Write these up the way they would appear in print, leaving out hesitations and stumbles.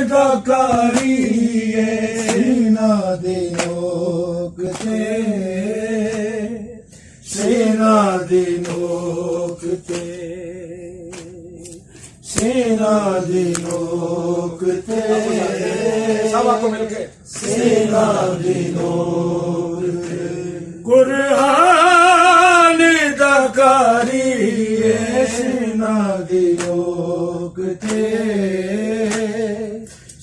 ਦਾ ਕਾਰੀਏ ਸੀਨਾ ਦੀ ਨੋਕ ਤੇ ਸੀਨਾ ਦੀ ਨੋਕ ਤੇ सीना दी नोक ते सब आपको मिल के सीना दी नोक ते कुरान दा कारीए सीना दी नोक ते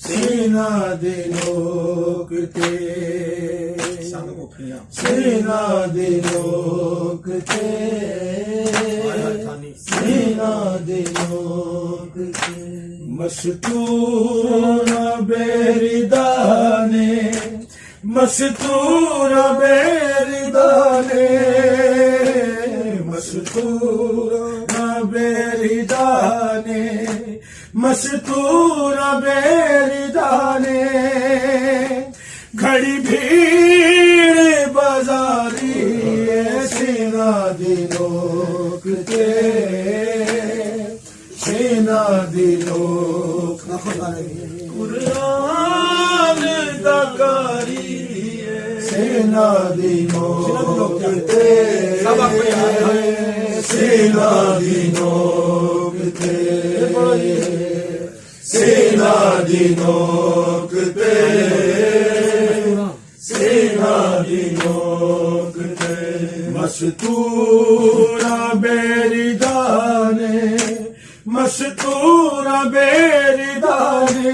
सीना दी नोक ते संग मुखियां सीना दी नोक ते सीना दी नोक ते मस्तूर बेरिदाने मस्तूर बेरिदाने मस्तूर बेरिदाने मस्तूर बेरिदाने घड़ी भीड़ बाजारी सीना दी नोक ते सीना दी नोक कुरान दा कारीए सीना दी नोक ते सब आपको याद है सीना दी नोक ते सीना दी नोक ते सीना दी नोक ते मस्तूरा बेरिदाने मस्तूरा बेरिदाने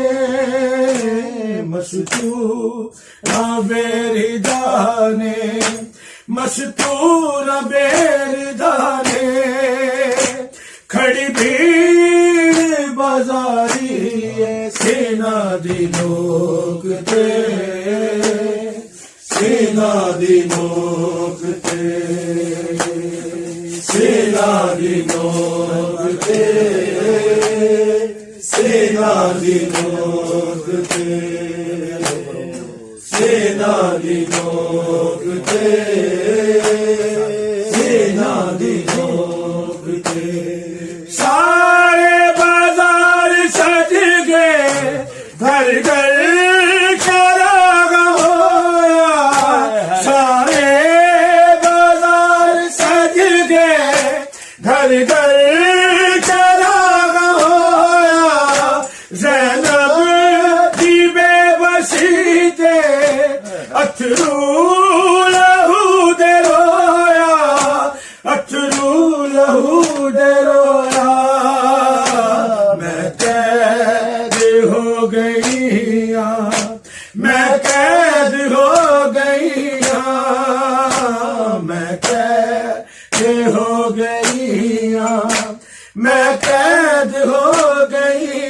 मस्तूरा बेरिदाने मस्तूरा बेरिदाने खड़ी भीड़ बाजारी सीना दी नोक ते सीना दी नोक ते सीना दी नोक ते सीना दी नोक ते सीना दी नोक ते सीना दी नोक ते सारे बाजार सज गए घर घर चराग होया सारे बाजार सज गए घर घर चराग होया ज़ैनब दी बेबसी ते अथरू लहू दे रोया अथरू लहू दे रोया मैं कैद हो गई मैं कैद हो गई मैं कैद हो गई मैं कैद हो गई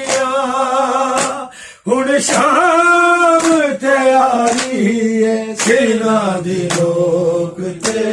हुण शाम तैयारी है सीना दी नोक ते